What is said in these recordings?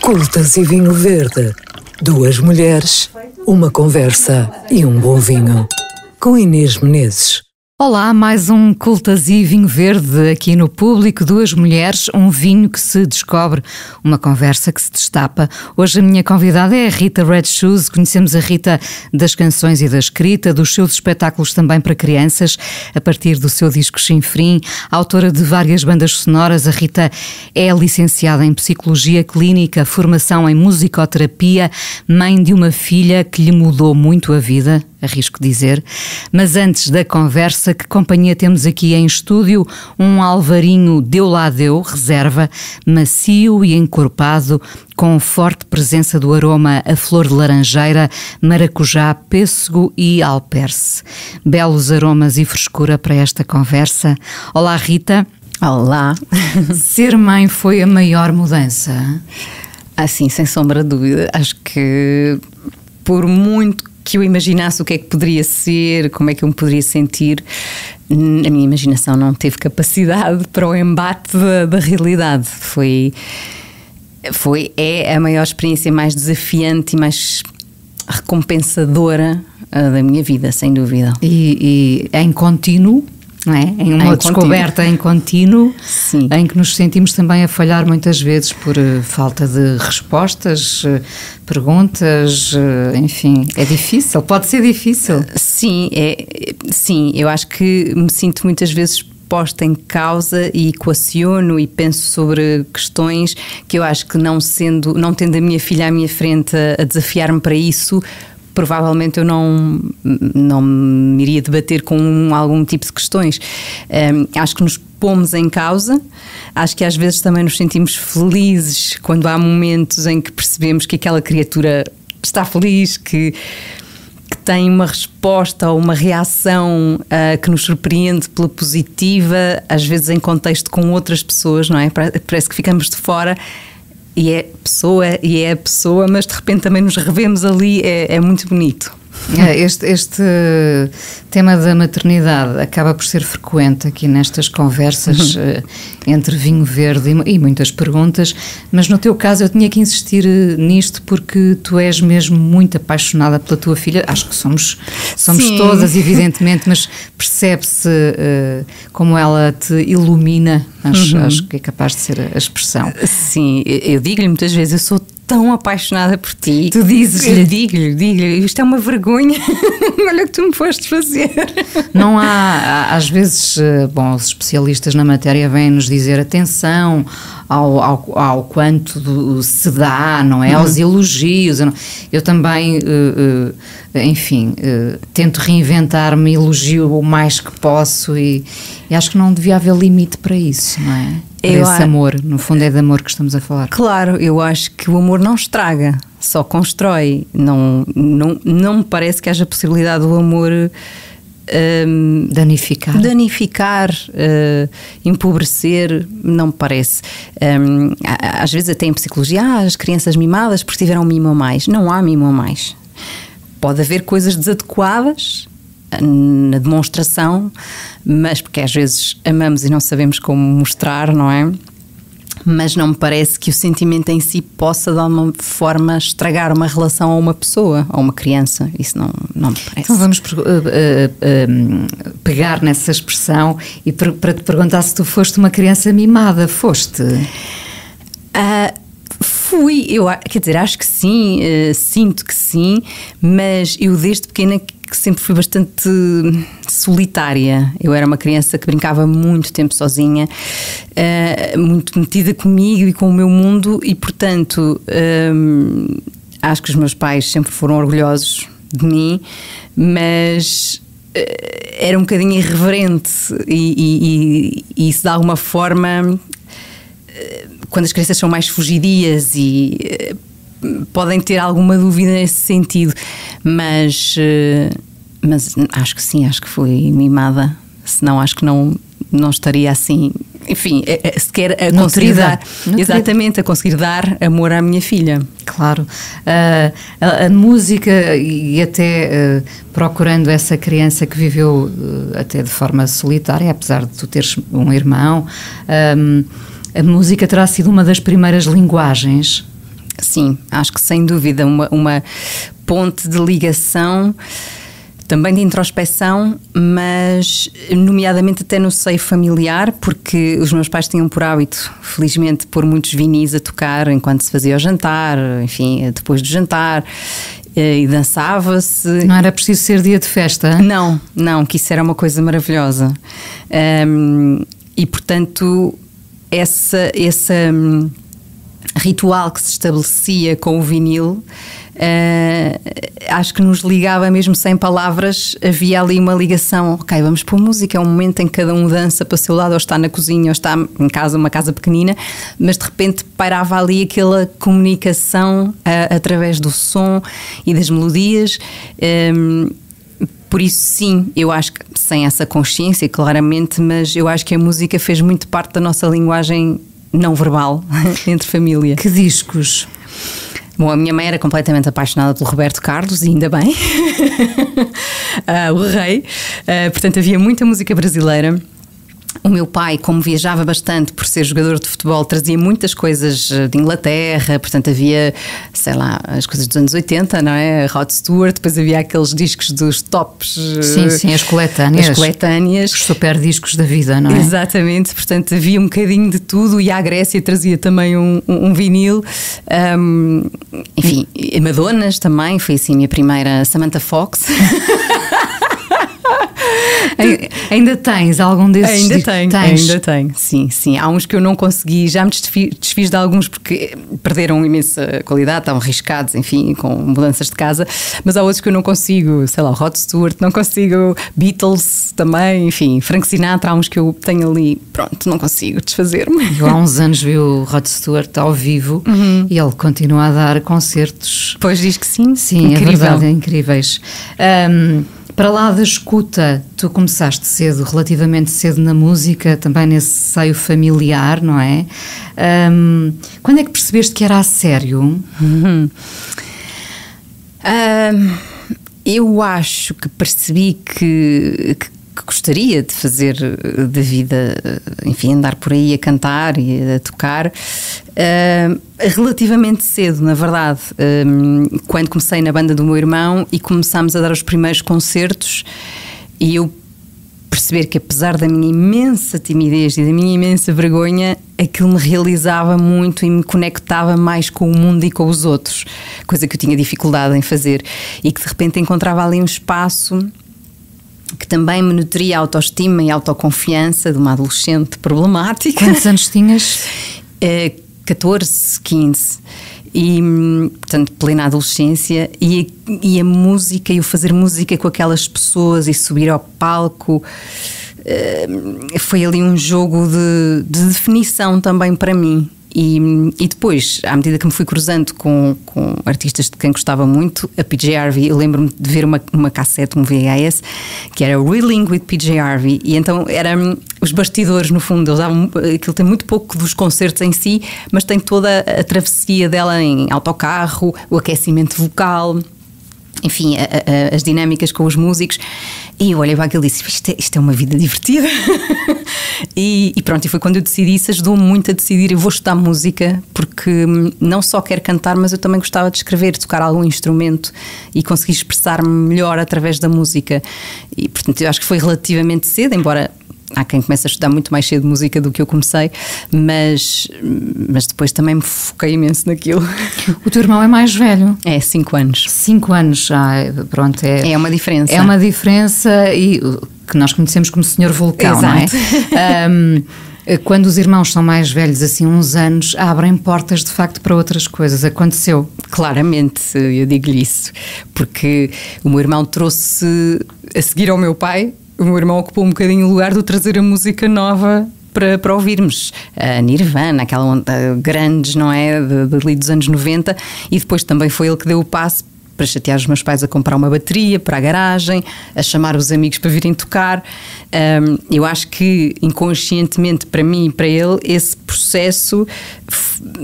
Cultas e vinho verde. Duas mulheres, uma conversa e um bom vinho. Com Inês Menezes. Olá, mais um Cultas e Vinho Verde aqui no Público. Duas mulheres, um vinho que se descobre, uma conversa que se destapa. Hoje a minha convidada é a Rita Red Shoes. Conhecemos a Rita das canções e da escrita, dos seus espetáculos também para crianças, a partir do seu disco Chinfrim. Autora de várias bandas sonoras, a Rita é licenciada em Psicologia Clínica, formação em Musicoterapia, mãe de uma filha que lhe mudou muito a vida, arrisco dizer. Mas antes da conversa, que companhia temos aqui em estúdio? Um alvarinho deu lá deu, reserva, macio e encorpado, com forte presença do aroma a flor de laranjeira, maracujá, pêssego e alperce. Belos aromas e frescura para esta conversa. Olá, Rita. Olá. Ser mãe foi a maior mudança? Assim, sem sombra de dúvida. Acho que por muito que eu imaginasse o que é que poderia ser, como é que eu me poderia sentir, a minha imaginação não teve capacidade para o embate da realidade. É a maior experiência mais desafiante e mais recompensadora da minha vida, sem dúvida. E em contínuo, não é? Em uma descoberta em contínuo. Sim. Em que nos sentimos também a falhar muitas vezes por falta de respostas, perguntas, enfim, é difícil, pode ser difícil. Sim, eu acho que me sinto muitas vezes posta em causa e equaciono e penso sobre questões que eu acho que não tendo a minha filha à minha frente a desafiar-me para isso, provavelmente eu não me iria debater com algum tipo de questões. Acho que nos pomos em causa, acho que às vezes também nos sentimos felizes quando há momentos em que percebemos que aquela criatura está feliz, que tem uma resposta ou uma reação que nos surpreende pela positiva, às vezes em contexto com outras pessoas, não é? Parece que ficamos de fora. E é a pessoa, mas de repente também nos revemos ali, é muito bonito. Este tema da maternidade acaba por ser frequente aqui nestas conversas entre vinho verde e muitas perguntas, mas no teu caso eu tinha que insistir nisto porque tu és mesmo muito apaixonada pela tua filha. Acho que somos todas, evidentemente, mas percebe-se como ela te ilumina. Acho que é capaz de ser a expressão. Sim, eu digo-lhe muitas vezes, eu sou tão apaixonada por ti. Tu dizes-lhe? Digo-lhe, isto é uma vergonha. Olha o que tu me foste fazer. Não há, às vezes, os especialistas na matéria vêm nos dizer atenção ao quanto se dá, não é? Aos elogios. Eu também, enfim, tento reinventar-me, elogio o mais que posso e acho que não devia haver limite para isso, não é? Esse amor, no fundo é de amor que estamos a falar. Claro, eu acho que o amor não estraga, só constrói. Não me parece que haja possibilidade do amor danificar, empobrecer, não me parece. Às vezes até em psicologia, as crianças mimadas porque tiveram mimo a mais. Não há mimo a mais. Pode haver coisas desadequadas na demonstração, mas porque às vezes amamos e não sabemos como mostrar, não é? Mas não me parece que o sentimento em si possa de alguma forma estragar uma relação a uma pessoa, a uma criança. Isso não me parece. Então vamos pegar nessa expressão e para te perguntar se tu foste uma criança mimada. Foste? Fui, quer dizer, acho que sim, sinto que sim, mas eu desde pequena que sempre fui bastante solitária. Eu era uma criança que brincava muito tempo sozinha, muito metida comigo e com o meu mundo e, portanto, acho que os meus pais sempre foram orgulhosos de mim, mas era um bocadinho irreverente e isso de alguma forma, quando as crianças são mais fugidias e podem ter alguma dúvida nesse sentido, mas acho que sim, acho que fui mimada, senão acho que não estaria assim, enfim, sequer a conseguir dar, exatamente, a conseguir dar amor à minha filha. Claro, a música e até procurando essa criança que viveu até de forma solitária, apesar de tu teres um irmão, a música terá sido uma das primeiras linguagens Sim, acho que sem dúvida uma ponte de ligação, também de introspeção, mas nomeadamente até no seio familiar, porque os meus pais tinham por hábito, felizmente, pôr muitos vinis a tocar enquanto se fazia o jantar, enfim, depois do jantar, e dançava-se. Não era preciso ser dia de festa? Não, que isso era uma coisa maravilhosa. E portanto, esse ritual que se estabelecia com o vinil, acho que nos ligava mesmo sem palavras. Havia ali uma ligação, ok, vamos pôr música, é um momento em que cada um dança para o seu lado, ou está na cozinha, ou está em casa, uma casa pequenina, mas de repente pairava ali aquela comunicação através do som e das melodias. Por isso, sim, eu acho que sem essa consciência, claramente, mas eu acho que a música fez muito parte da nossa linguagem não verbal entre família. Que discos? Bom, a minha mãe era completamente apaixonada pelo Roberto Carlos, e ainda bem. O rei. Portanto, havia muita música brasileira. O meu pai, como viajava bastante por ser jogador de futebol, trazia muitas coisas de Inglaterra, portanto havia, sei lá, as coisas dos anos 80, não é? Rod Stewart, depois havia aqueles discos dos tops. Sim, as coletâneas. As coletâneas. Os super discos da vida, não é? Exatamente, portanto havia um bocadinho de tudo, e a Grécia trazia também um vinil. Enfim, Madonas também, foi assim a minha primeira, Samantha Fox. Ainda tens algum desses? Ainda tenho. Sim. Há uns que eu não consegui, já me desfiz de alguns porque perderam imensa qualidade, estavam riscados, enfim, com mudanças de casa, mas há outros que eu não consigo, sei lá, Rod Stewart, não consigo, Beatles também, enfim, Frank Sinatra, há uns que eu tenho ali, pronto, não consigo desfazer-me. Eu há uns anos vi o Rod Stewart ao vivo, e ele continua a dar concertos. Pois diz que sim. Sim, incrível. É verdade, incríveis. Para lá da escuta, tu começaste cedo, relativamente cedo na música, também nesse seio familiar, não é? Quando é que percebeste que era a sério? Eu acho que percebi que gostaria de fazer da vida, enfim, andar por aí a cantar e a tocar, relativamente cedo, na verdade. Quando comecei na banda do meu irmão e começámos a dar os primeiros concertos, e eu perceber que, apesar da minha imensa timidez e da minha imensa vergonha, aquilo me realizava muito e me conectava mais com o mundo e com os outros, coisa que eu tinha dificuldade em fazer, e que de repente encontrava ali um espaço que também me nutria a autoestima e a autoconfiança de uma adolescente problemática. Quantos anos tinhas? 14, 15. E, portanto, plena adolescência. E a música, e o fazer música com aquelas pessoas e subir ao palco, foi ali um jogo de definição também para mim. E depois, à medida que me fui cruzando com artistas de quem gostava muito, a PJ Harvey, eu lembro-me de ver uma cassete, um VHS, que era Reeling with PJ Harvey, e então eram os bastidores, no fundo. Eles davam, aquilo tem muito pouco dos concertos em si, mas tem toda a travessia dela em autocarro, o aquecimento vocal, enfim, as dinâmicas com os músicos. E eu olhei para aquilo e disse: isto é uma vida divertida. E pronto, e foi quando eu decidi isso. Ajudou-me muito a decidir: eu vou estudar música, porque não só quero cantar, mas eu também gostava de escrever, tocar algum instrumento e conseguir expressar-me melhor através da música. E portanto eu acho que foi relativamente cedo, embora há quem comece a estudar muito mais cedo música do que eu comecei, mas depois também me foquei imenso naquilo. O teu irmão é mais velho? É, 5 anos. 5 anos, pronto. É uma diferença. É uma diferença, e que nós conhecemos como Senhor Vulcão, exato, não é? Quando os irmãos são mais velhos, assim, uns anos, abrem portas de facto para outras coisas. Aconteceu? Claramente, eu digo-lhe isso, porque o meu irmão trouxe, a seguir ao meu pai, o meu irmão ocupou um bocadinho o lugar de trazer a música nova para ouvirmos. A Nirvana, aquela onda grandes, não é? De dos anos 90, e depois também foi ele que deu o passo para chatear os meus pais a comprar uma bateria para a garagem, a chamar os amigos para virem tocar. Eu acho que inconscientemente, para mim e para ele, esse processo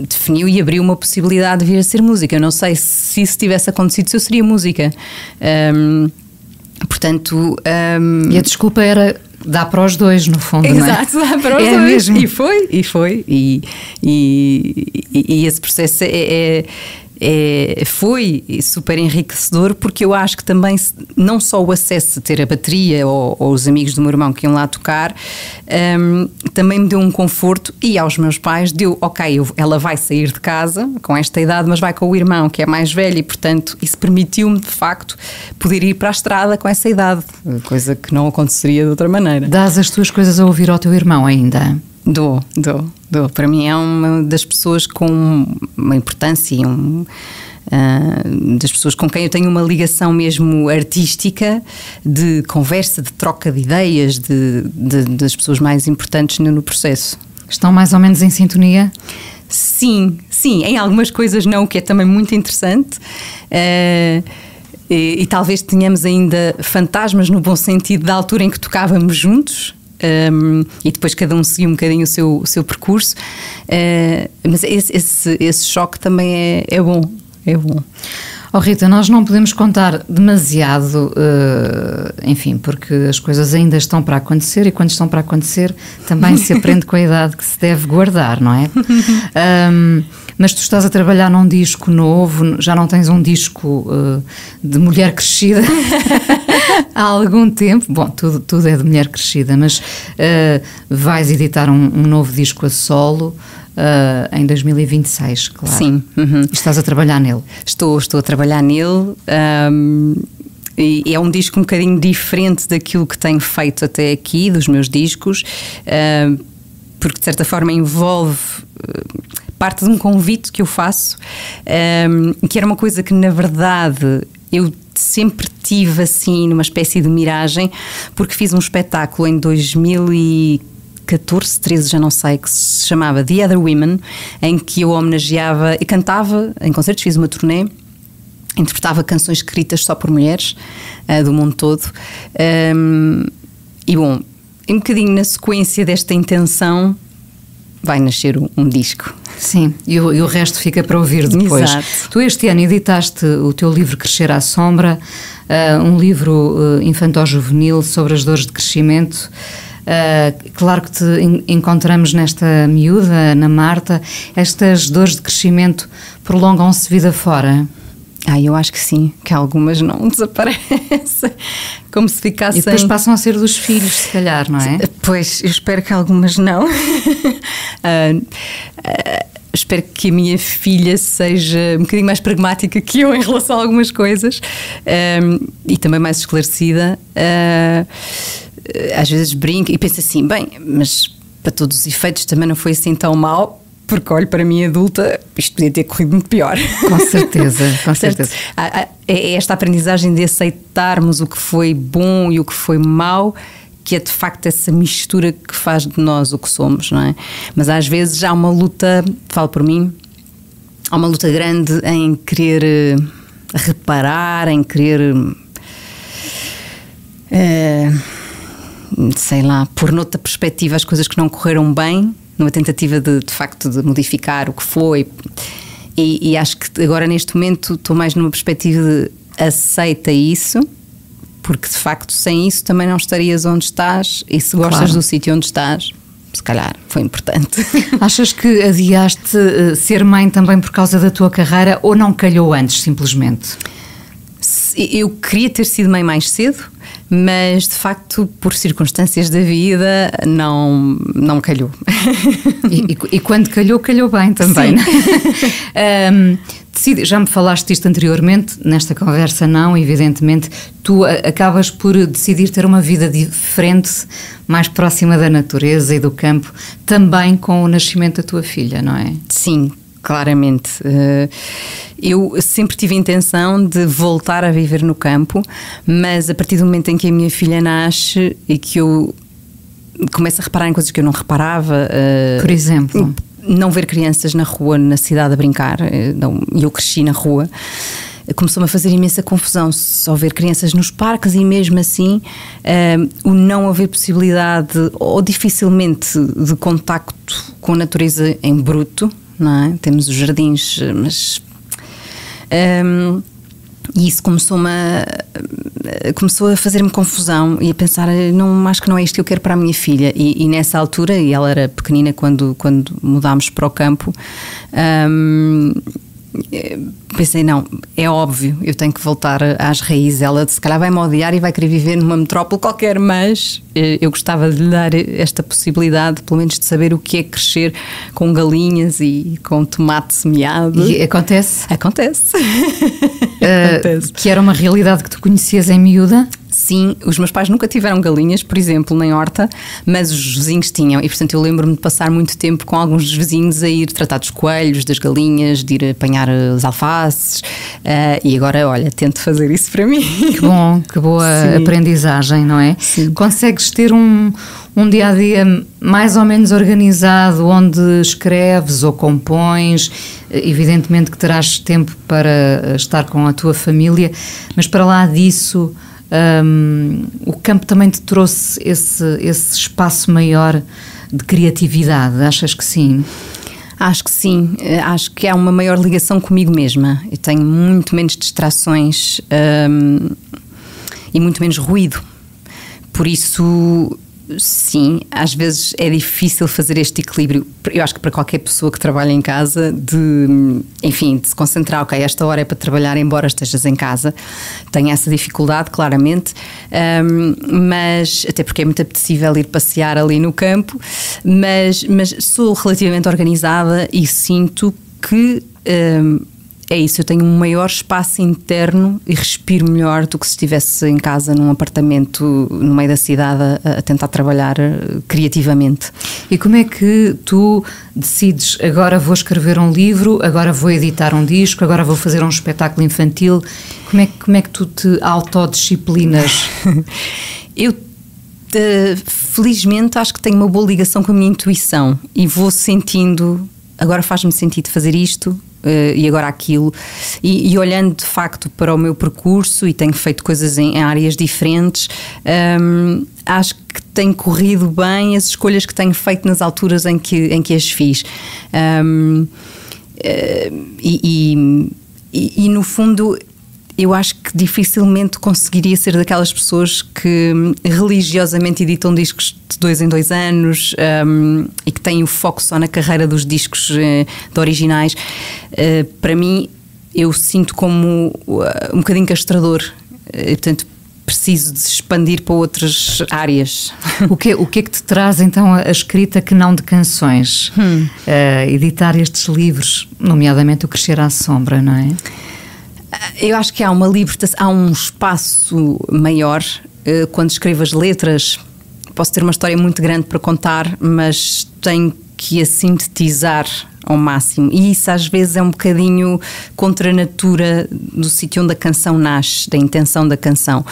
definiu e abriu uma possibilidade de vir a ser música. Eu não sei se isso tivesse acontecido, se eu seria música. Portanto, e a desculpa era dar para os dois, no fundo. Exato, não é? Dá para os dois. Mesmo. E foi. E esse processo foi super enriquecedor, porque eu acho que também não só o acesso a ter a bateria ou os amigos do meu irmão que iam lá tocar, também me deu um conforto, e aos meus pais deu, ela vai sair de casa com esta idade, mas vai com o irmão que é mais velho, e portanto isso permitiu-me de facto poder ir para a estrada com essa idade, coisa que não aconteceria de outra maneira. Dás as tuas coisas a ouvir ao teu irmão ainda? Dou. Para mim é uma das pessoas com uma importância, das pessoas com quem eu tenho uma ligação mesmo artística, de conversa, de troca de ideias, das pessoas mais importantes no processo. Estão mais ou menos em sintonia? Sim, em algumas coisas não, o que é também muito interessante. E talvez tenhamos ainda fantasmas no bom sentido da altura em que tocávamos juntos. E depois cada um seguiu um bocadinho o seu percurso, mas esse choque também é bom. Oh Rita, nós não podemos contar demasiado, enfim, porque as coisas ainda estão para acontecer, e quando estão para acontecer também se aprende com a idade que se deve guardar, não é? Mas tu estás a trabalhar num disco novo, já não tens um disco de mulher crescida há algum tempo. Bom, tudo é de mulher crescida, mas vais editar um novo disco a solo em 2026, claro. Sim. E estás a trabalhar nele? Estou a trabalhar nele. E é um disco um bocadinho diferente daquilo que tenho feito até aqui, dos meus discos, porque de certa forma envolve parte de um convite que eu faço, que era uma coisa que na verdade eu sempre tive assim numa espécie de miragem, porque fiz um espetáculo em 2014, 13, já não sei, que se chamava The Other Women, em que eu homenageava e cantava em concertos, fiz uma turnê, interpretava canções escritas só por mulheres do mundo todo, e bom, um bocadinho na sequência desta intenção vai nascer um disco. Sim, e o resto fica para ouvir depois. Exato. Tu este ano editaste o teu livro Crescer à Sombra, um livro infanto-juvenil sobre as dores de crescimento. Claro que te encontramos nesta miúda, na Marta. Estas dores de crescimento prolongam-se vida fora? Eu acho que sim, que algumas não desaparecem, como se ficassem... E depois passam a ser dos filhos, se calhar, não é? Pois, eu espero que algumas não. Espero que a minha filha seja um bocadinho mais pragmática que eu em relação a algumas coisas, e também mais esclarecida. Às vezes brinco e penso assim, bem, mas para todos os efeitos também não foi assim tão mal, porque olho para mim adulta, isto podia ter corrido muito pior. Com certeza, com certeza. É esta aprendizagem de aceitarmos o que foi bom e o que foi mau, que é de facto essa mistura que faz de nós o que somos, não é? Mas às vezes há uma luta, falo por mim, há uma luta grande em querer reparar, em querer sei lá, pôr noutra perspectiva as coisas que não correram bem, numa tentativa de facto de modificar o que foi, e acho que agora neste momento estou mais numa perspectiva de aceita isso, porque de facto sem isso também não estarias onde estás, e se gostas do sítio onde estás, se calhar foi importante. Achas que adiaste ser mãe também por causa da tua carreira, ou não calhou antes simplesmente? Eu queria ter sido mãe mais cedo, mas de facto por circunstâncias da vida não calhou. E quando calhou, calhou bem também. Já me falaste disto anteriormente, nesta conversa não, evidentemente. Tu acabas por decidir ter uma vida diferente, mais próxima da natureza e do campo, também com o nascimento da tua filha, não é? Sim, claramente. Eu sempre tive a intenção de voltar a viver no campo, mas a partir do momento em que a minha filha nasce e que eu começo a reparar em coisas que eu não reparava, por exemplo, não ver crianças na rua, na cidade a brincar, e eu cresci na rua, começou-me a fazer imensa confusão só ver crianças nos parques, e mesmo assim o não haver possibilidade ou dificilmente de contacto com a natureza em bruto, não é? Temos os jardins, mas e isso começou-me começou a fazer-me confusão e a pensar, não, acho que não é isto que eu quero para a minha filha. E nessa altura, e ela era pequenina quando mudámos para o campo, pensei, não, é óbvio, eu tenho que voltar às raízes. Ela se calhar vai-me odiar e vai querer viver numa metrópole qualquer, mas eu gostava de lhe dar esta possibilidade, pelo menos de saber o que é crescer com galinhas e com tomate semeado. E acontece? Acontece. Que era uma realidade que tu conhecias em miúda? Sim, os meus pais nunca tiveram galinhas, por exemplo, nem horta, mas os vizinhos tinham. E, portanto, eu lembro-me de passar muito tempo com alguns dos vizinhos a ir tratar dos coelhos, das galinhas, de ir apanhar os alfaces. E agora, olha, tento fazer isso para mim. Que bom, que boa aprendizagem, não é? Sim. Consegues ter um dia-a-dia mais ou menos organizado, onde escreves ou compões? Evidentemente que terás tempo para estar com a tua família, mas para lá disso... o campo também te trouxe esse espaço maior de criatividade, achas que sim? Acho que sim, acho que há uma maior ligação comigo mesma. Eu tenho muito menos distrações e muito menos ruído. Por isso, sim, às vezes é difícil fazer este equilíbrio. Eu acho que para qualquer pessoa que trabalha em casa, de se concentrar, ok, esta hora é para trabalhar embora estejas em casa, tenho essa dificuldade, claramente, mas até porque é muito apetecível ir passear ali no campo, mas sou relativamente organizada e sinto que é isso, eu tenho um maior espaço interno e respiro melhor do que se estivesse em casa num apartamento no meio da cidade a tentar trabalhar criativamente. E como é que tu decides, agora vou escrever um livro, agora vou editar um disco, agora vou fazer um espetáculo infantil? Como é que tu te autodisciplinas? Eu felizmente acho que tenho uma boa ligação com a minha intuição e vou sentindo, agora faz-me sentido fazer isto, e agora aquilo, e olhando de facto para o meu percurso, e tenho feito coisas em áreas diferentes, acho que tem corrido bem as escolhas que tenho feito nas alturas em que as fiz, e no fundo eu acho que dificilmente conseguiria ser daquelas pessoas que religiosamente editam discos de 2 em 2 anos e que têm o foco só na carreira dos discos de originais. Para mim, eu sinto como um bocadinho castrador, e, portanto, preciso de expandir para outras áreas. O que é que te traz então a escrita que não de canções? Editar estes livros, nomeadamente o Crescer à Sombra, não é? Eu acho que há uma libertação, há um espaço maior. Quando escrevo as letras, posso ter uma história muito grande para contar, mas tenho que a sintetizar ao máximo, e isso às vezes é um bocadinho contra a natura do sítio onde a canção nasce, da intenção da canção.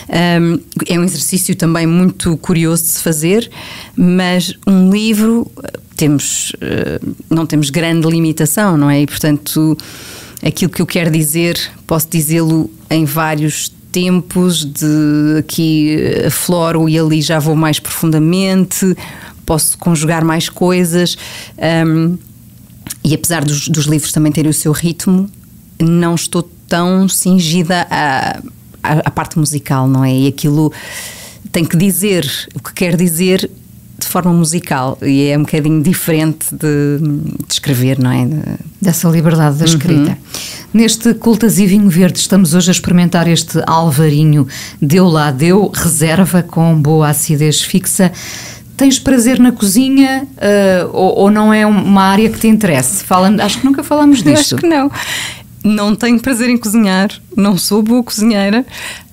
É um exercício também muito curioso de se fazer, mas um livro não temos grande limitação, não é? E portanto, aquilo que eu quero dizer, posso dizê-lo em vários tempos, de aqui afloro e ali já vou mais profundamente, posso conjugar mais coisas, e apesar dos livros também terem o seu ritmo, não estou tão cingida à parte musical, não é? E aquilo tem que dizer o que quer dizer de forma musical, e é um bocadinho diferente de escrever, não é? Dessa liberdade da escrita. Neste Cultas e Vinho Verde estamos hoje a experimentar este Alvarinho Deu lá deu, reserva com boa acidez fixa. Tens prazer na cozinha ou não é uma área que te interesse? Acho que nunca falamos disto. Acho que não. Não tenho prazer em cozinhar, não sou boa cozinheira,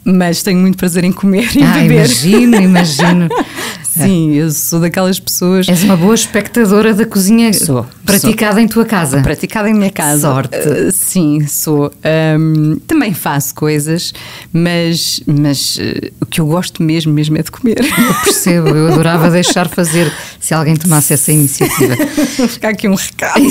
mas tenho muito prazer em comer e beber. Imagino. Sim, eu sou daquelas pessoas... És uma boa espectadora da cozinha praticada em tua casa. Praticada em minha casa. Sorte. Sim, sou. Também faço coisas, mas o que eu gosto mesmo é de comer. Eu percebo, eu adorava deixar fazer se alguém tomasse essa iniciativa. Vou ficar aqui um recado.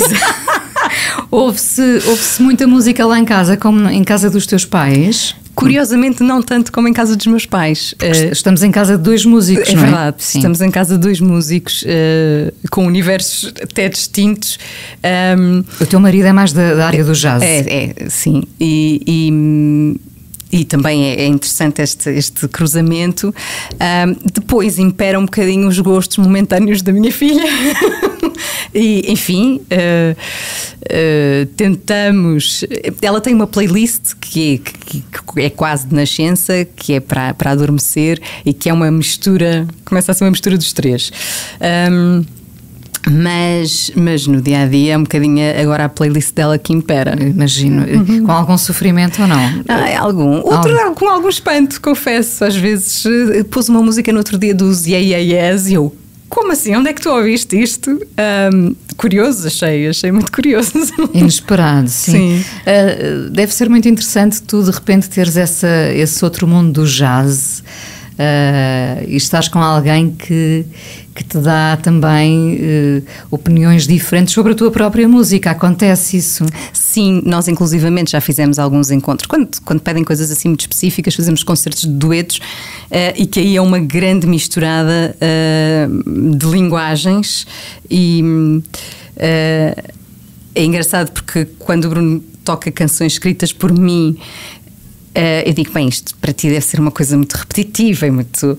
Ouve-se muita música lá em casa, como em casa dos teus pais? Curiosamente, não tanto como em casa dos meus pais. Estamos em casa de 2 músicos, não é? É verdade, sim. Estamos em casa de 2 músicos com universos até distintos. O teu marido é mais da área do jazz. Sim. E também é interessante este cruzamento. Depois impera um bocadinho os gostos momentâneos da minha filha. E, enfim, tentamos. Ela tem uma playlist que é quase de nascença, que é para adormecer e que é uma mistura, começa a ser uma mistura dos três. Mas no dia a dia é um bocadinho agora a playlist dela que impera. Imagino. Com algum sofrimento ou não? Com algum espanto, confesso. Às vezes pus uma música no outro dia dos Yeah Yeah Yes e eu, como assim? Onde é que tu ouviste isto? Curioso, achei muito curioso. Inesperado, sim. Deve ser muito interessante tu de repente teres esse outro mundo do jazz. E estás com alguém que te dá também opiniões diferentes sobre a tua própria música. Acontece isso? Sim, nós inclusivamente já fizemos alguns encontros. Quando pedem coisas assim muito específicas, fazemos concertos de duetos e que aí é uma grande misturada de linguagens e é engraçado porque quando o Bruno toca canções escritas por mim, eu digo, bem, isto para ti deve ser uma coisa muito repetitiva e muito...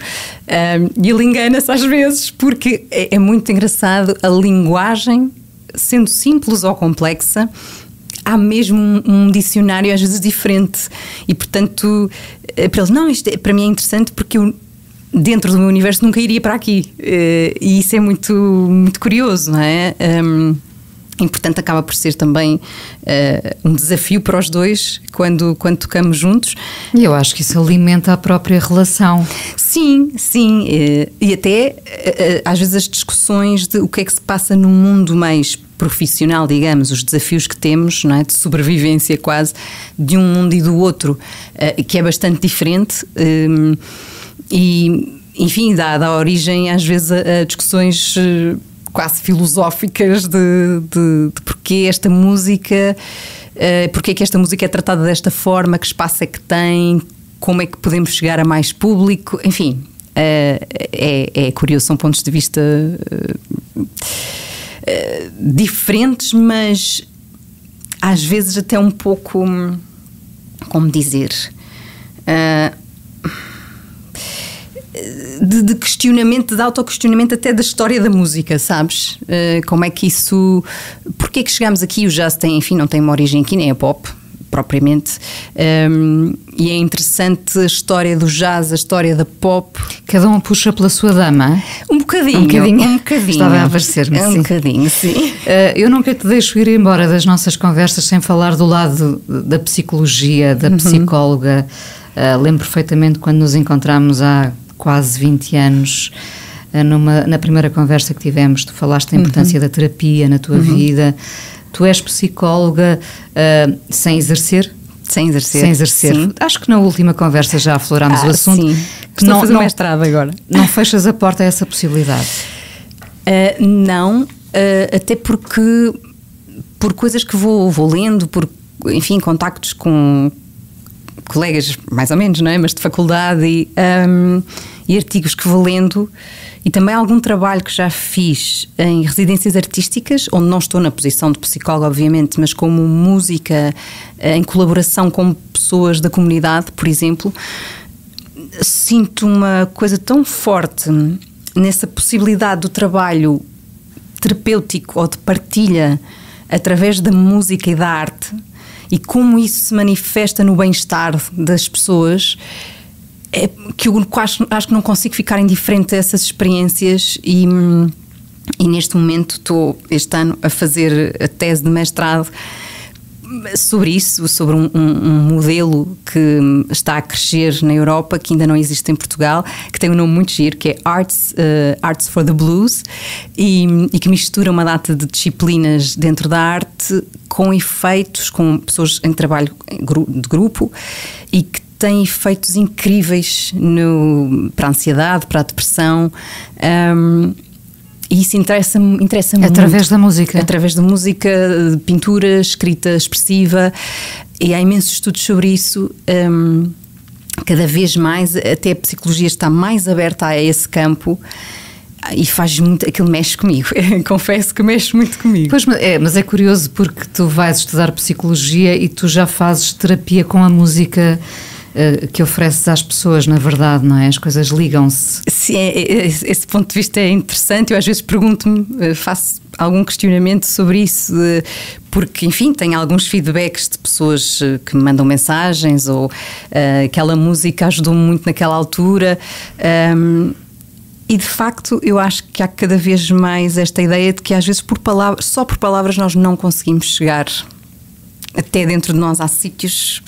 e ele engana-se às vezes, porque é muito engraçado a linguagem, sendo simples ou complexa, há mesmo um dicionário às vezes diferente. E portanto, para eles, não, isto para mim é interessante porque eu, dentro do meu universo, nunca iria para aqui. E isso é muito, muito curioso, não é? E portanto acaba por ser também um desafio para os dois quando tocamos juntos. E eu acho que isso alimenta a própria relação. Sim. E até às vezes as discussões de o que é que se passa num mundo mais profissional, digamos, os desafios que temos, não é? De sobrevivência quase de um mundo e do outro, que é bastante diferente. E enfim, dá origem às vezes a discussões quase filosóficas de porque esta música, porque é que esta música é tratada desta forma, que espaço é que tem, como é que podemos chegar a mais público, enfim, é curioso, são pontos de vista diferentes, mas às vezes até um pouco, como dizer, de questionamento, de autoquestionamento até da história da música, sabes? Como é que isso... Porquê é que chegamos aqui? O jazz tem, enfim, não tem uma origem aqui, nem a pop, propriamente. E é interessante a história do jazz, a história da pop. Cada um puxa pela sua dama? Um bocadinho. Estava a aparecer-me, um bocadinho, sim. Eu nunca te deixo ir embora das nossas conversas sem falar do lado da psicologia, da psicóloga. Lembro perfeitamente quando nos encontramos há quase 20 anos, na primeira conversa que tivemos, tu falaste da importância da terapia na tua vida. Tu és psicóloga sem exercer? Sem exercer. Sim. Acho que na última conversa já aflorámos o assunto. Sim. Estou a fazer mestrado agora. Não fechas a porta a essa possibilidade? Não, até porque por coisas que vou lendo, por, enfim, contactos com colegas, mais ou menos, não é? Mas de faculdade e artigos que vou lendo, e também algum trabalho que já fiz em residências artísticas, onde não estou na posição de psicóloga, obviamente, mas como música, em colaboração com pessoas da comunidade, por exemplo, sinto uma coisa tão forte nessa possibilidade do trabalho terapêutico ou de partilha através da música e da arte, e como isso se manifesta no bem-estar das pessoas, que eu acho que não consigo ficar indiferente a essas experiências. E neste momento estou este ano a fazer a tese de mestrado sobre isso, sobre um modelo que está a crescer na Europa, que ainda não existe em Portugal, que tem um nome muito giro, que é Arts for the Blues, e que mistura uma data de disciplinas dentro da arte com efeitos, com pessoas em trabalho de grupo, e que tem efeitos incríveis para a ansiedade, para a depressão. E isso interessa-me através muito. Da música. Através da música, de pintura, escrita expressiva, e há imensos estudos sobre isso. Cada vez mais, até a psicologia está mais aberta a esse campo, e faz muito, aquilo mexe comigo. Confesso que mexe muito comigo. Pois, mas é curioso porque tu vais estudar psicologia e tu já fazes terapia com a música que ofereces às pessoas, na verdade, não é? As coisas ligam-se. Sim, esse ponto de vista é interessante. Eu às vezes pergunto-me, faço algum questionamento sobre isso, porque, enfim, tenho alguns feedbacks de pessoas que me mandam mensagens ou aquela música ajudou-me muito naquela altura. E de facto eu acho que há cada vez mais esta ideia de que às vezes só por palavras nós não conseguimos chegar. Até dentro de nós há sítios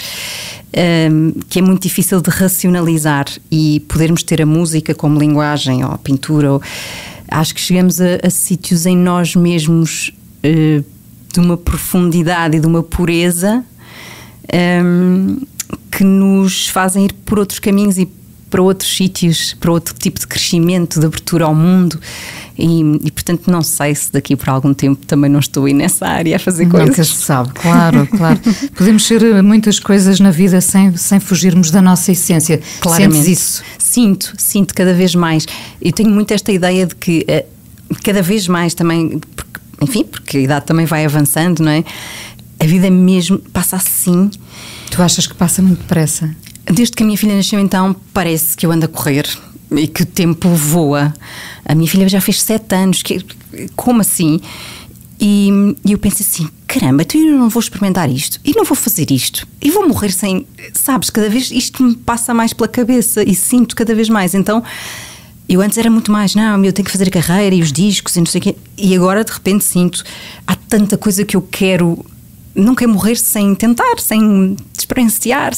que é muito difícil de racionalizar, e podermos ter a música como linguagem ou a pintura, acho que chegamos a sítios em nós mesmos de uma profundidade e de uma pureza que nos fazem ir por outros caminhos e para outros sítios, para outro tipo de crescimento, de abertura ao mundo. E portanto não sei se daqui por algum tempo também não estou aí nessa área a fazer coisas. Nunca se sabe, claro. Podemos ser muitas coisas na vida sem fugirmos da nossa essência. Claramente. Sentes isso? Sinto cada vez mais. Eu tenho muito esta ideia de que cada vez mais também, porque a idade também vai avançando, não é? A vida mesmo passa assim. Tu achas que passa muito depressa? Desde que a minha filha nasceu, então, parece que eu ando a correr e que o tempo voa. A minha filha já fez 7 anos, como assim? E eu penso assim, caramba, então eu não vou experimentar isto, e não vou fazer isto, e vou morrer sem... Sabes, cada vez isto me passa mais pela cabeça e sinto cada vez mais. Então, eu antes era muito mais, não, eu tenho que fazer a carreira e os discos e não sei o quê. E agora, de repente, sinto, há tanta coisa que eu quero... Não quero morrer sem tentar, sem experienciar,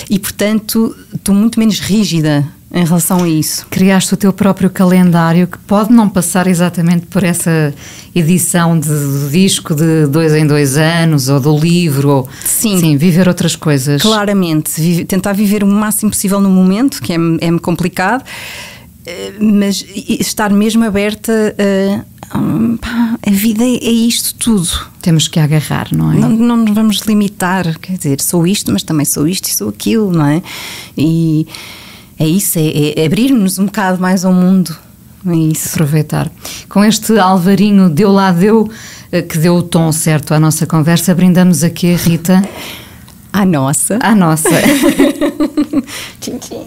e portanto estou muito menos rígida em relação a isso. Criaste o teu próprio calendário, que pode não passar exatamente por essa edição do disco de 2 em 2 anos, ou do livro, ou sim, viver outras coisas. Claramente, tentar viver o máximo possível no momento, que é complicado, mas estar mesmo aberta a vida é isto tudo. Temos que agarrar, não é? Não nos vamos limitar, quer dizer, sou isto, mas também sou isto e sou aquilo, não é? E é isso, é abrir-nos um bocado mais ao mundo. É isso. Aproveitar. Com este Alvarinho Deu Lá Deu, que deu o tom certo à nossa conversa, brindamos aqui, Rita. À nossa. Tchim, tchim.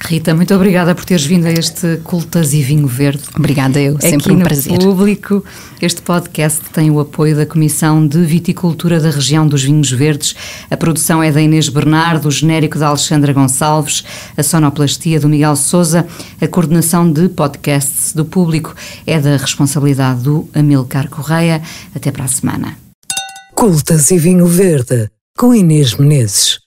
Rita, muito obrigada por teres vindo a este Cultas e Vinho Verde. Obrigada, eu, sempre um prazer. Aqui no Público, este podcast tem o apoio da Comissão de Viticultura da Região dos Vinhos Verdes. A produção é da Inês Bernardo, o genérico da Alexandra Gonçalves, a sonoplastia do Miguel Sousa, a coordenação de podcasts do Público é da responsabilidade do Amilcar Correia. Até para a semana. Cultas e Vinho Verde, com Inês Menezes.